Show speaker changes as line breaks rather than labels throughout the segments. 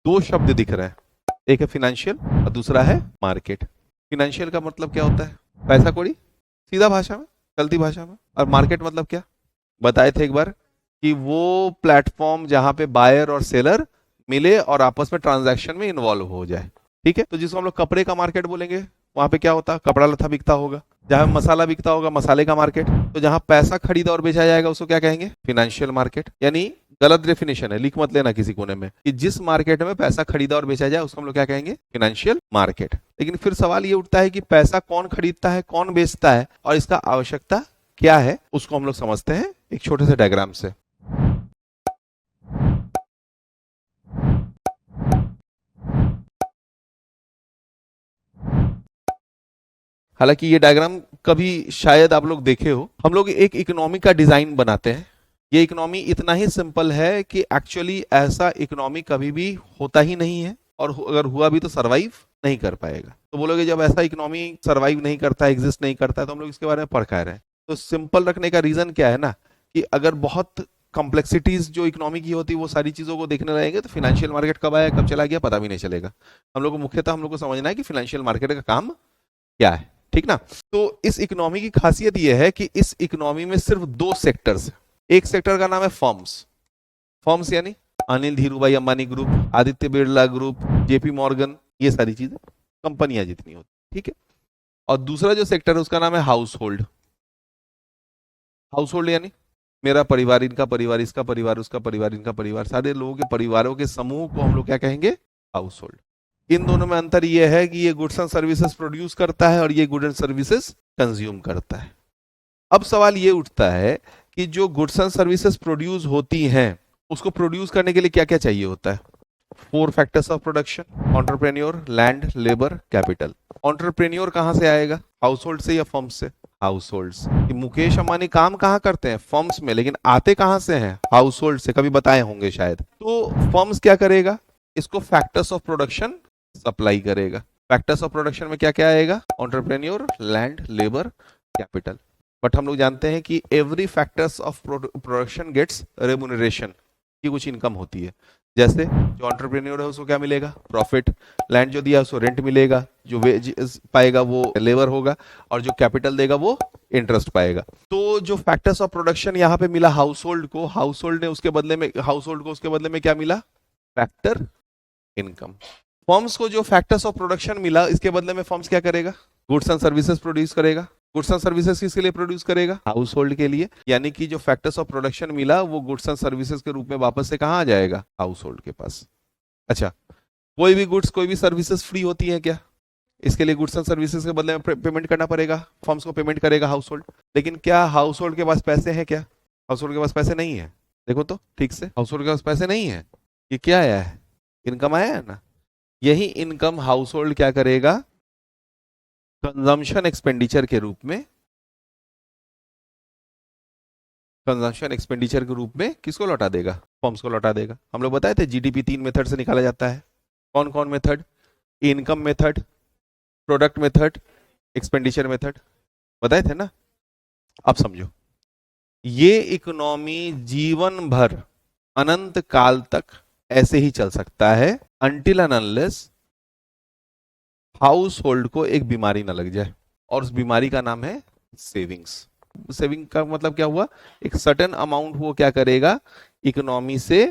दो शब्द दिख रहे हैं, एक है फिनेंशियल और दूसरा है मार्केट। फिनेंशियल का मतलब क्या होता है? पैसा कौड़ी, सीधा भाषा में, चलती भाषा में। और मार्केट मतलब क्या बताए थे एक बार, कि वो प्लेटफॉर्म जहां पे बायर और सेलर मिले और आपस में ट्रांजैक्शन में इन्वॉल्व हो जाए। ठीक है, तो जिसको हम लोग कपड़े का मार्केट बोलेंगे, वहां पे क्या होता, कपड़ा लता बिकता होगा। जहां मसाला बिकता होगा, मसाले का मार्केट। तो जहां पैसा खरीदा और बेचा जाएगा उसको क्या कहेंगे? Financial market. यानी गलत डेफिनेशन है, लिख मत लेना किसी कोने में, कि जिस मार्केट में पैसा खरीदा और बेचा जाए उसको हम लोग क्या कहेंगे? Financial market. लेकिन फिर सवाल ये उठता है कि पैसा कौन खरीदता है, कौन बेचता है, और इसका आवश्यकता क्या है, उसको हम लोग समझते हैं एक छोटे से डायग्राम से। हालांकि ये डायग्राम कभी शायद आप लोग देखे हो। हम लोग एक इकोनॉमी का डिजाइन बनाते हैं। ये इकोनॉमी इतना ही सिंपल है कि एक्चुअली ऐसा इकोनॉमी कभी भी होता ही नहीं है, और अगर हुआ भी तो सरवाइव नहीं कर पाएगा। तो बोलोगे जब ऐसा इकोनॉमी सरवाइव नहीं करता, एग्जिस्ट नहीं करता है, तो हम लोग इसके बारे में पढ़ रहे हैं। तो सिंपल रखने का रीजन क्या है ना, कि अगर बहुत कॉम्प्लेक्सिटीज जो इकोनॉमी की होती है वो सारी चीजों को देखने रहेंगे तो फिनेंशियल मार्केट कब आया कब चला गया पता भी नहीं चलेगा। हम लोग को मुख्यतः हम लोग को समझना है कि फिनेंशियल मार्केट का काम क्या है। ठीक ना? तो इस इकोनॉमी की खासियत यह है कि इस इकोनॉमी में सिर्फ दो सेक्टर्स हैं। एक सेक्टर का नाम है फर्म्स। फर्म्स यानी Anil Dhirubhai Ambani group, Aditya Birla group, JP Morgan, ये सारी चीजें, कंपनियां जितनी होती। ठीक है। और दूसरा जो सेक्टर है उसका नाम है हाउस होल्ड। हाउस होल्ड यानी मेरा परिवार, इनका परिवार, इसका परिवार, उसका परिवार, इनका परिवार, सारे लोगों के परिवारों के समूह को हम लोग क्या कहेंगे? House hold. इन दोनों में अंतर यह है कि ये गुड्स एंड सर्विसेज प्रोड्यूस करता है और ये गुड्स एंड सर्विसेज कंज्यूम करता है। अब सवाल ये उठता है कि जो गुड्स एंड सर्विसेज प्रोड्यूस होती हैं उसको प्रोड्यूस करने के लिए क्या क्या चाहिए होता है? Four factors of production: entrepreneur, land, labour, capital. Entrepreneur कहां से आएगा? हाउस होल्ड से या फर्म से? हाउस होल्ड से। कि मुकेश अंबानी काम कहां करते हैं? फर्म्स में, लेकिन आते कहां से हैं? हाउस होल्ड से। कभी बताए होंगे शायद। तो फर्म्स क्या करेगा? इसको फैक्टर्स ऑफ प्रोडक्शन सप्लाई करेगा। फैक्टर्स ऑफ प्रोडक्शन में क्या क्या आएगा? Entrepreneur, land, labour, capital. But हम लोग जानते हैं कि every factors of production gets remuneration, की कुछ इनकम होती है। जैसे जो एंटरप्रेन्योर है उसको क्या मिलेगा? प्रॉफिट। लैंड जो दिया उसको रेंट मिलेगा, जो वेज पाएगा वो लेबर होगा, और जो कैपिटल देगा वो इंटरेस्ट पाएगा। तो जो फैक्टर्स ऑफ प्रोडक्शन यहाँ पे मिला हाउस होल्ड को, हाउस होल्ड ने उसके बदले में, हाउस होल्ड को उसके बदले में क्या मिला? Factor income. फर्म्स को जो फैक्टर्स ऑफ प्रोडक्शन मिला इसके बदले में फर्म्स क्या करेगा? गुड्स एंड सर्विसेज प्रोड्यूस करेगा। गुड्स एंड सर्विसेज किसके लिए प्रोड्यूस करेगा? हाउस होल्ड के लिए। यानी कि जो फैक्टर्स ऑफ प्रोडक्शन मिला वो गुड्स एंड सर्विसेज के रूप में वापस से कहां आ जाएगा? हाउस होल्ड के पास। अच्छा, कोई भी गुड्स कोई भी सर्विसेज फ्री होती है क्या? इसके लिए गुड्स एंड सर्विसेज के बदले में पेमेंट करना पड़ेगा, फर्म्स को पेमेंट करेगा हाउस होल्ड। लेकिन क्या हाउस होल्ड के पास पैसे हैं? क्या हाउस होल्ड के पास पैसे नहीं है? देखो तो ठीक से, हाउस होल्ड के पास पैसे नहीं है। ये क्या आया है? इनकम आया है ना। यही इनकम हाउस होल्ड क्या करेगा? कंजम्पशन एक्सपेंडिचर के रूप में, कंजम्पशन एक्सपेंडिचर के रूप में किसको लौटा देगा? फर्म्स को लौटा देगा। हम लोग बताए थे जीडीपी 3 मेथड से निकाला जाता है। कौन कौन method? Income method, product method, expenditure method, बताए थे ना। अब समझो, ये इकोनॉमी जीवन भर, अनंत काल तक ऐसे ही चल सकता है until and unless house hold को एक बीमारी ना लग जाए, और उस बीमारी का नाम है सेविंग्स। सेविंग का मतलब क्या हुआ? एक सर्टेन अमाउंट वो क्या करेगा? इकोनॉमी से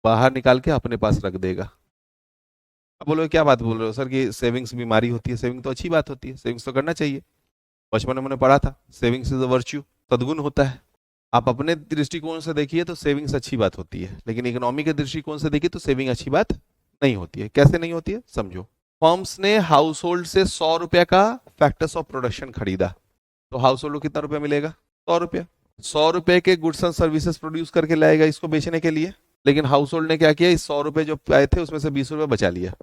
बाहर निकाल के अपने पास रख देगा। अब बोलो क्या बात बोल रहे हो सर कि सेविंग्स बीमारी होती है? सेविंग तो अच्छी बात होती है, सेविंग्स तो करना चाहिए। बचपन में मैंने पढ़ा था, सेविंग्स इज अ वर्च्यू, सद्गुण होता है। आप अपने दृष्टिकोण से देखिए तो सेविंग्स अच्छी बात होती है, लेकिन इकोनॉमी के दृष्टिकोण से देखिए तो सेविंग अच्छी बात नहीं होती है। कैसे नहीं होती है समझो। फर्म्स ने हाउस होल्ड से 100 रुपए का फैक्टर्स ऑफ प्रोडक्शन खरीदा, तो हाउस होल्ड को कितना रुपया मिलेगा? 100 रुपया। 100 रुपए के गुड्स एंड सर्विसेज प्रोड्यूस करके लाएगा इसको बेचने के लिए। लेकिन हाउस होल्ड ने क्या किया? इस 100 रुपए जो आए थे उसमें से 20 रुपए बचा लिया।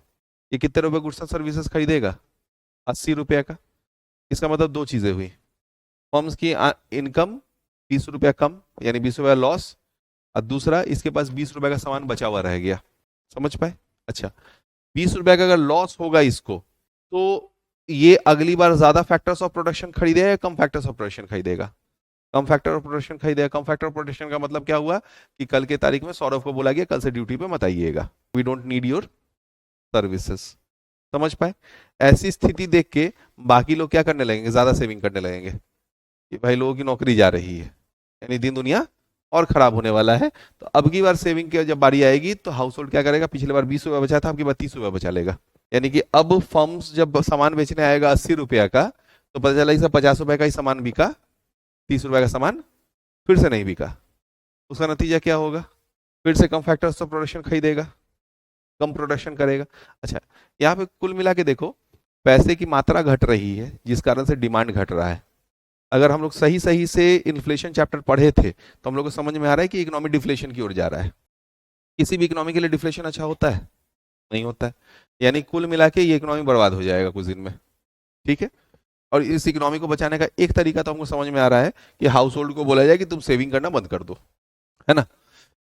ये कितने रुपए गुड्स एंड सर्विसेज खरीदेगा? 80 रुपया का। इसका मतलब दो चीजें हुई। फर्म्स की इनकम 20 रुपया कम, यानी 20 रुपया लॉस, और दूसरा इसके पास 20 रुपए का सामान बचा हुआ रह गया। समझ पाए? अच्छा, 20 रुपए का अगर लॉस होगा इसको, तो ये अगली बार ज्यादा फैक्टर्स ऑफ प्रोडक्शन खरीदेगा या कम फैक्टर्स ऑफ प्रोडक्शन खरीदेगा? कम फैक्टर ऑफ प्रोटेक्शन खरीदेगा। कम फैक्टर ऑफ प्रोटेक्शन का मतलब क्या हुआ कि कल के तारीख में सौरभ को बोला गया कल से ड्यूटी पे मत आइएगा, we don't need your services. समझ पाए? ऐसी स्थिति देख के बाकी लोग क्या करने लगेंगे, ज्यादा सेविंग करने लगेंगे कि भाई लोगों की नौकरी जा रही है, यानी दिन दुनिया और खराब होने वाला है। तो अब की बार सेविंग की जब बारी आएगी तो हाउस होल्ड क्या करेगा, पिछले बार 20 रुपया बचा था, अब की बार 30 रुपया बचा लेगा। यानी कि अब फर्म्स जब सामान बेचने आएगा 80 रुपया का, तो पता चला इसे 50 रुपए का ही सामान बिका, 30 रुपए का सामान फिर से नहीं बिका। उसका नतीजा क्या होगा, फिर से कम फैक्टर्स ऑफ प्रोडक्शन खरीदेगा, कम प्रोडक्शन करेगा। अच्छा, यहाँ पे कुल मिला के देखो, पैसे की मात्रा घट रही है जिस कारण से डिमांड घट रहा है। अगर हम लोग सही सही से इन्फ्लेशन चैप्टर पढ़े थे तो हम लोग को समझ में आ रहा है कि इकोनॉमिक डिफ्लेशन की ओर जा रहा है। किसी भी इकोनॉमी के लिए डिफ्लेशन अच्छा होता है? नहीं होता है। यानी कुल मिला के ये इकोनॉमी बर्बाद हो जाएगा कुछ दिन में। ठीक है, और इस इकोनॉमी को बचाने का एक तरीका तो हमको समझ में आ रहा है कि हाउस होल्ड को बोला जाए कि तुम सेविंग करना बंद कर दो, है ना।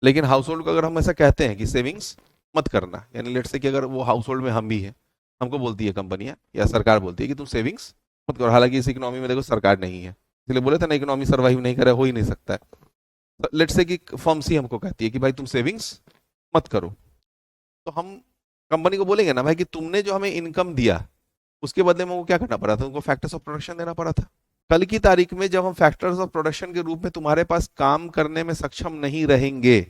लेकिन हाउस होल्ड को अगर हम ऐसा कहते हैं कि सेविंग्स मत करना, यानी लेट से कि अगर वो हाउस होल्ड में हम भी हैं, हमको बोलती है कंपनियां या सरकार बोलती है कि तुम सेविंग्स मत करो, हालांकि इस इकोनॉमी में देखो सरकार नहीं है, इसलिए बोले थे ना इकोनॉमी सर्वाइव नहीं करे, हो ही नहीं सकता है। लेट से कि फर्म्स ही हमको कहती है कि भाई तुम सेविंग्स मत करो, तो हम कंपनी को बोलेंगे ना भाई कि तुमने जो हमें इनकम दिया उसके बदले में वो क्या करना पड़ा था, उनको फैक्टर्स ऑफ प्रोडक्शन देना पड़ा था। कल की तारीख में जब हम फैक्टर्स ऑफ प्रोडक्शन के रूप में तुम्हारे पास काम करने में सक्षम नहीं रहेंगे,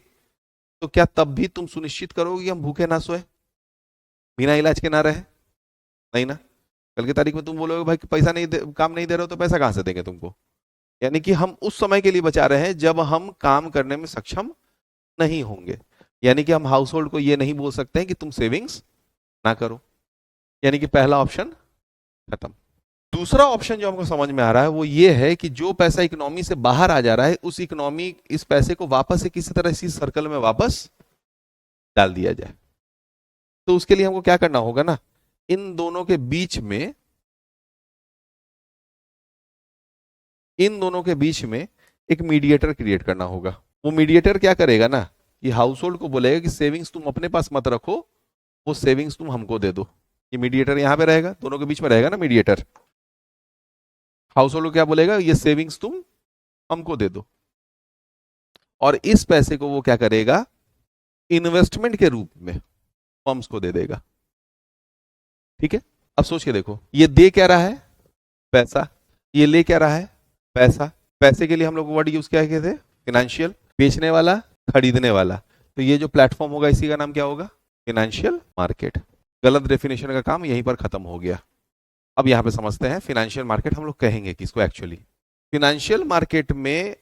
तो क्या तब भी तुम सुनिश्चित करोगे कि हम भूखे ना सोए, बिना इलाज के ना रहे? नहीं ना। कल की तारीख में तुम बोलोगे भाई पैसा नहीं काम नहीं दे रहे हो तो पैसा कहां से देंगे तुमको। यानी कि हम उस समय के लिए बचा रहे हैं जब हम काम करने में सक्षम नहीं होंगे। यानी कि हम हाउस होल्ड को ये नहीं बोल सकते हैं कि तुम सेविंग्स ना करो। यानी कि पहला ऑप्शन खत्म। दूसरा ऑप्शन जो हमको समझ में आ रहा है वो ये है कि जो पैसा इकोनॉमी से बाहर आ जा रहा है उस इकोनॉमी इस पैसे को वापस से किसी तरह इसी सर्कल में वापस डाल दिया जाए। तो उसके लिए हमको क्या करना होगा ना, इन दोनों के बीच में एक मीडिएटर क्रिएट करना होगा। वो मीडिएटर क्या करेगा ना कि हाउस होल्ड को बोलेगा कि सेविंग्स तुम अपने पास मत रखो, वो सेविंग्स तुम हमको दे दो। ये मीडिएटर यहां पे रहेगा, दोनों के बीच में रहेगा ना मीडिएटर। हाउस होल्ड को क्या बोलेगा, ये सेविंग्स तुम हमको दे दो, और इस पैसे को वो क्या करेगा, इन्वेस्टमेंट के रूप में फर्म्स को दे देगा। ठीक है, अब सोच के देखो, ये दे क्या रहा है, पैसा, ये ले क्या रहा है, पैसा। पैसे के लिए हम लोग वर्ड यूज क्या किए थे, फिनेंशियल, बेचने वाला, खरीदने वाला। तो ये जो प्लेटफॉर्म होगा इसी का नाम क्या होगा, फिनेंशियल मार्केट। गलत डेफिनेशन का काम यहीं पर खत्म हो गया। अब यहां पे समझते हैं फिनेंशियल मार्केट हम लोग कहेंगे किसको एक्चुअली। फिनेंशियल मार्केट में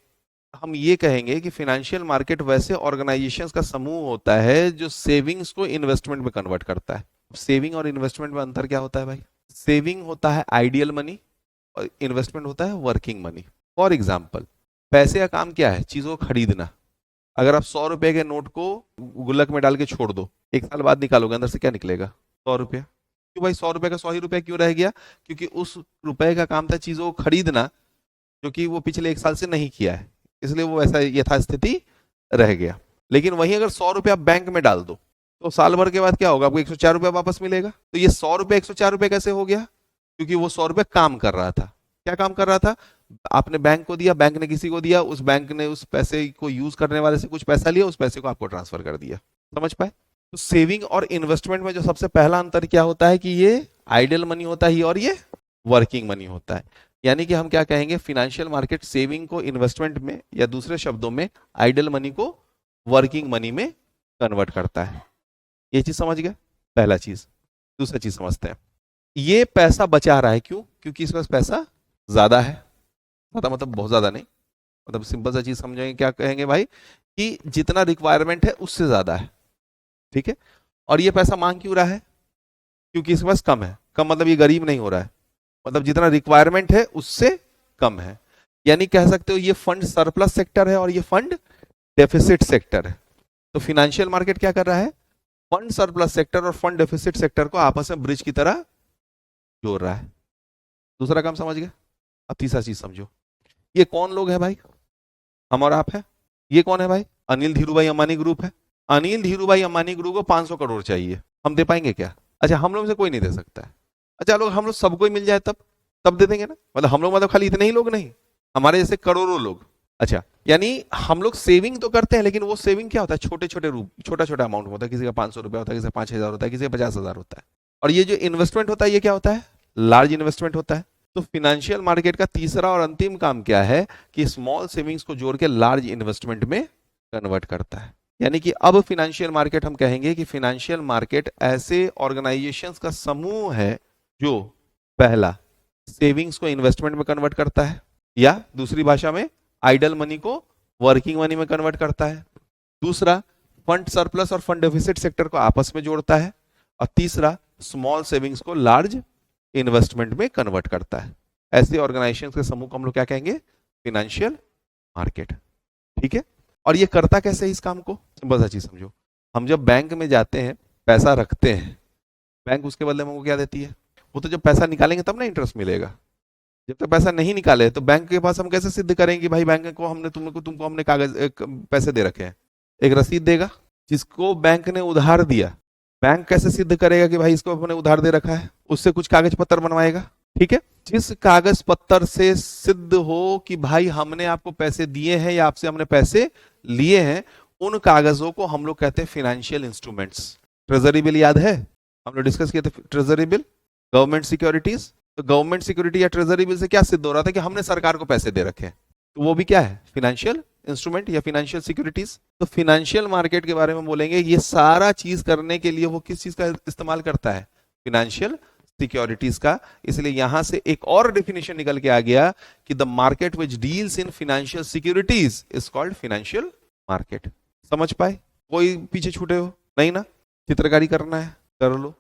हम ये कहेंगे कि फिनेंशियल मार्केट वैसे ऑर्गेनाइजेशंस का समूह होता है जो सेविंग्स को इन्वेस्टमेंट में कन्वर्ट करता है। सेविंग और इन्वेस्टमेंट में अंतर क्या होता है भाई, सेविंग होता है आइडियल मनी और इन्वेस्टमेंट होता है वर्किंग मनी। फॉर एग्जाम्पल, पैसे का काम क्या है, चीजों को खरीदना। अगर आप 100 रुपए के नोट को गुल्लक में डाल के छोड़ दो, एक साल बाद निकालोगे, अंदर से क्या निकलेगा, 100 रुपया। क्यों भाई 100 रुपए का 100 ही रुपया क्यों रह गया, क्योंकि उस रुपए का काम था चीजों को खरीदना, जो कि वो पिछले एक साल से नहीं किया है, इसलिए वो ऐसा यथास्थिति रह गया। लेकिन वहीं अगर 100 रुपया बैंक में डाल दो तो साल भर के बाद क्या होगा, आपको 104 रुपया वापस मिलेगा। तो ये 100 रुपया 104 रुपये कैसे हो गया, क्योंकि वो 100 रुपये काम कर रहा था। क्या काम कर रहा था, आपने बैंक को दिया, बैंक ने किसी को दिया, उस बैंक ने उस पैसे को यूज करने वाले से कुछ पैसा लिया, उस पैसे को आपको ट्रांसफर कर दिया। समझ पाए? तो सेविंग और इन्वेस्टमेंट में जो सबसे पहला अंतर क्या होता है कि ये आइडियल मनी होता है और ये वर्किंग मनी होता है। यानी कि हम क्या कहेंगे, फाइनेंशियल मार्केट सेविंग को इन्वेस्टमेंट में, या दूसरे शब्दों में आइडियल मनी को वर्किंग मनी में कन्वर्ट करता है। ये चीज समझ गए, पहला चीज। दूसरा चीज समझते हैं, ये पैसा बचा रहा है क्यों, क्योंकि इसके पास पैसा ज्यादा है। ज्यादा मतलब बहुत ज्यादा नहीं, मतलब सिंपल सा चीज समझेंगे, क्या कहेंगे भाई कि जितना रिक्वायरमेंट है उससे ज्यादा है। ठीक है, और ये पैसा मांग क्यों रहा है, क्योंकि इसके पास कम है। कम मतलब ये गरीब नहीं हो रहा है, मतलब जितना रिक्वायरमेंट है उससे कम है। यानी कह सकते हो ये फंड सरप्लस सेक्टर है और ये फंड डेफिसिट सेक्टर है। तो फाइनेंशियल मार्केट क्या कर रहा है, फंड सरप्लस सेक्टर और फंड डेफिसिट सेक्टर को आपस में ब्रिज की तरह जोड़ रहा है। दूसरा काम समझ गए। अब तीसरा चीज समझो, ये कौन लोग है भाई, हम और आप है। ये कौन है भाई, अनिल धीरूभाई अंबानी ग्रुप है। अनिल धीरूभाई अंबानी ग्रुप को 500 करोड़ चाहिए, हम दे पाएंगे क्या? अच्छा, हम लोग से कोई नहीं दे सकता है। अच्छा लोग, हम लोग सबको ही मिल जाए तब दे देंगे ना, मतलब हम लोग मतलब खाली इतने ही लोग नहीं, हमारे जैसे करोड़ों लोग। अच्छा, यानी हम लोग सेविंग तो करते हैं, लेकिन वो सेविंग क्या होता है, छोटे छोटे रूप, छोटा छोटा अमाउंट होता है। किसी का 500 रुपया होता है, किसी का 5,000 होता है, किसी का 50,000 होता है। और ये जो इन्वेस्टमेंट होता है, ये क्या होता है, लार्ज इन्वेस्टमेंट होता है। तो फिनेंशियल मार्केट का तीसरा और अंतिम काम क्या है कि स्मॉल सेविंग्स को जोड़ के लार्ज इन्वेस्टमेंट में कन्वर्ट करता है। यानी कि अब फिनेंशियल मार्केट हम कहेंगे कि फिनेंशियल मार्केट ऐसे ऑर्गेनाइजेशंस का समूह है जो पहला सेविंग्स को इन्वेस्टमेंट में कन्वर्ट करता है, या दूसरी भाषा में आइडल मनी को वर्किंग मनी में कन्वर्ट करता है। दूसरा, फंड सरप्लस और फंड डेफिसिट सेक्टर को आपस में जोड़ता है। और तीसरा, स्मॉल सेविंग्स को लार्ज इन्वेस्टमेंट में कन्वर्ट करता है। ऐसे ऑर्गेनाइजेशन के समूह को हम लोग क्या कहेंगे, फिनेंशियल मार्केट। ठीक है। और ये करता कैसे इस काम को, सिंपल सा चीज समझो। हम जब बैंक में जाते हैं, पैसा रखते हैं, बैंक उसके बदले में हमको क्या देती है, वो तो जब पैसा निकालेंगे तब ना इंटरेस्ट मिलेगा। जब तक पैसा नहीं निकाले तो बैंक के पास हम कैसे सिद्ध करेंगे कि भाई बैंक को हमने तुमको हमने कागज पैसे दे रखे हैं। एक रसीद देगा। जिसको बैंक ने उधार दिया, बैंक कैसे सिद्ध करेगा कि भाई इसको अपने उधार दे रखा है, उससे कुछ कागज पत्र बनवाएगा। ठीक है। जिस कागज पत्र से सिद्ध हो कि भाई हमने आपको पैसे दिए हैं या आपसे हमने पैसे लिए हैं, उन कागजों को हम लोग कहते हैं फाइनेंशियल इंस्ट्रूमेंट्स। ट्रेजरी बिल याद है, हम लोग डिस्कस किए थे ट्रेजरी बिल, गवर्नमेंट सिक्योरिटीज। तो गवर्नमेंट सिक्योरिटी या ट्रेजरी बिल से क्या सिद्ध हो रहा था कि हमने सरकार को पैसे दे रखे हैं, तो वो भी क्या है, फाइनेंशियल इंस्ट्रूमेंट या फाइनेंशियल सिक्योरिटीज। तो फाइनेंशियल मार्केट के बारे में बोलेंगे, ये सारा चीज करने के लिए वो किस चीज का इस्तेमाल करता है, फाइनेंशियल सिक्योरिटीज का। इसलिए यहां से एक और डेफिनेशन निकल के आ गया कि the market which deals in financial securities is called financial market. समझ पाए? कोई पीछे छूटे हो नहीं ना? चित्रकारी करना है कर लो।